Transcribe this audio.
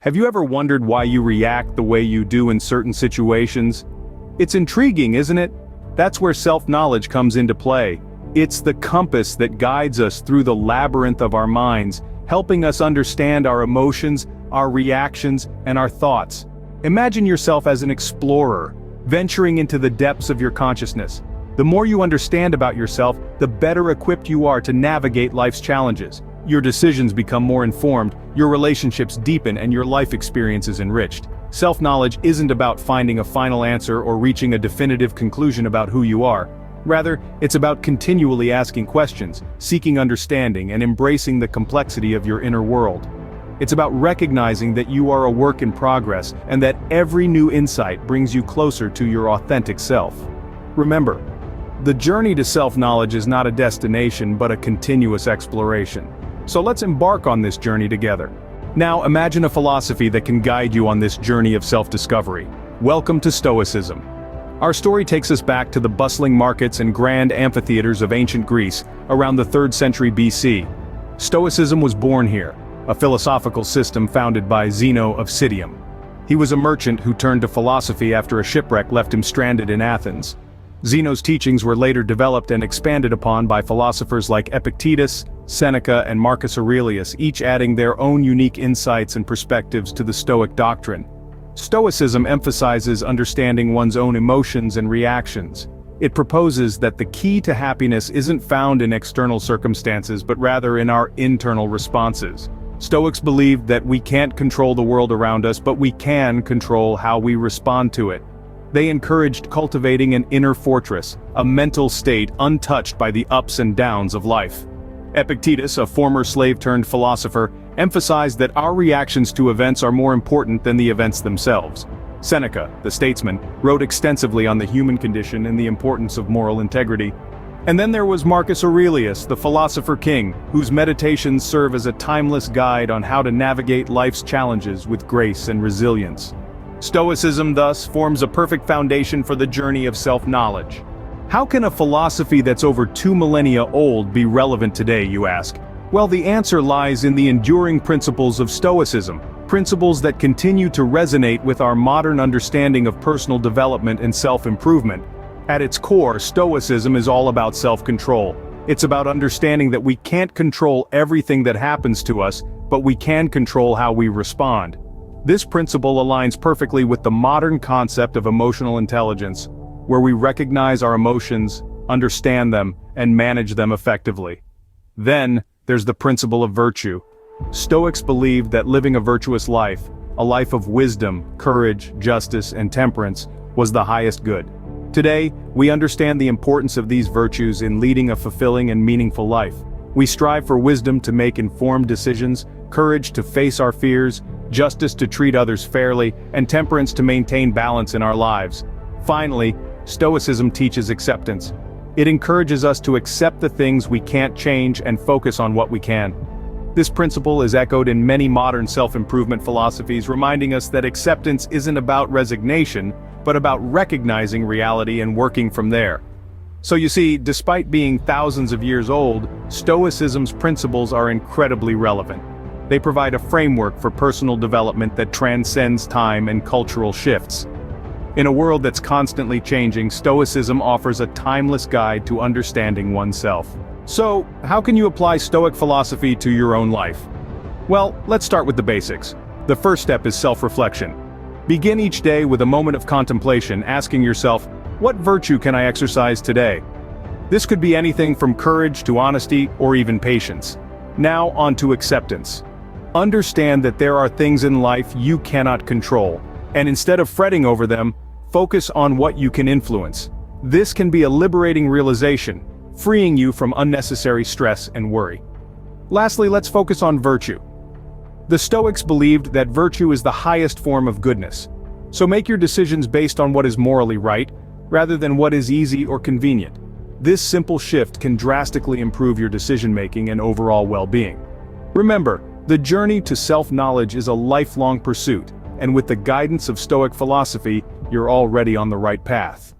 Have you ever wondered why you react the way you do in certain situations? It's intriguing, isn't it? That's where self-knowledge comes into play. It's the compass that guides us through the labyrinth of our minds, helping us understand our emotions, our reactions, and our thoughts. Imagine yourself as an explorer, venturing into the depths of your consciousness. The more you understand about yourself, the better equipped you are to navigate life's challenges. Your decisions become more informed, your relationships deepen, and your life experience is enriched. Self-knowledge isn't about finding a final answer or reaching a definitive conclusion about who you are. Rather, it's about continually asking questions, seeking understanding, and embracing the complexity of your inner world. It's about recognizing that you are a work in progress and that every new insight brings you closer to your authentic self. Remember, the journey to self-knowledge is not a destination but a continuous exploration. So let's embark on this journey together. Now imagine a philosophy that can guide you on this journey of self-discovery. Welcome to Stoicism. Our story takes us back to the bustling markets and grand amphitheaters of ancient Greece, around the 3rd century BC. Stoicism was born here, a philosophical system founded by Zeno of Citium. He was a merchant who turned to philosophy after a shipwreck left him stranded in Athens. Zeno's teachings were later developed and expanded upon by philosophers like Epictetus, Seneca, and Marcus Aurelius, each adding their own unique insights and perspectives to the Stoic doctrine. Stoicism emphasizes understanding one's own emotions and reactions. It proposes that the key to happiness isn't found in external circumstances but rather in our internal responses. Stoics believed that we can't control the world around us, but we can control how we respond to it. They encouraged cultivating an inner fortress, a mental state untouched by the ups and downs of life. Epictetus, a former slave-turned-philosopher, emphasized that our reactions to events are more important than the events themselves. Seneca, the statesman, wrote extensively on the human condition and the importance of moral integrity. And then there was Marcus Aurelius, the philosopher king, whose meditations serve as a timeless guide on how to navigate life's challenges with grace and resilience. Stoicism, thus, forms a perfect foundation for the journey of self-knowledge. How can a philosophy that's over 2 millennia old be relevant today, you ask? Well, the answer lies in the enduring principles of Stoicism, principles that continue to resonate with our modern understanding of personal development and self-improvement. At its core, Stoicism is all about self-control. It's about understanding that we can't control everything that happens to us, but we can control how we respond. This principle aligns perfectly with the modern concept of emotional intelligence, where we recognize our emotions, understand them, and manage them effectively. Then, there's the principle of virtue. Stoics believed that living a virtuous life, a life of wisdom, courage, justice, and temperance, was the highest good. Today, we understand the importance of these virtues in leading a fulfilling and meaningful life. We strive for wisdom to make informed decisions, courage to face our fears, justice to treat others fairly, and temperance to maintain balance in our lives. Finally, Stoicism teaches acceptance. It encourages us to accept the things we can't change and focus on what we can. This principle is echoed in many modern self-improvement philosophies, reminding us that acceptance isn't about resignation, but about recognizing reality and working from there. So you see, despite being thousands of years old, Stoicism's principles are incredibly relevant. They provide a framework for personal development that transcends time and cultural shifts. In a world that's constantly changing, Stoicism offers a timeless guide to understanding oneself. So, how can you apply Stoic philosophy to your own life? Well, let's start with the basics. The first step is self-reflection. Begin each day with a moment of contemplation, asking yourself, what virtue can I exercise today? This could be anything from courage to honesty or even patience. Now on to acceptance. Understand that there are things in life you cannot control, and instead of fretting over them, focus on what you can influence. This can be a liberating realization, freeing you from unnecessary stress and worry. Lastly, let's focus on virtue. The Stoics believed that virtue is the highest form of goodness. So make your decisions based on what is morally right, rather than what is easy or convenient. This simple shift can drastically improve your decision-making and overall well-being. Remember, the journey to self-knowledge is a lifelong pursuit, and with the guidance of Stoic philosophy, you're already on the right path.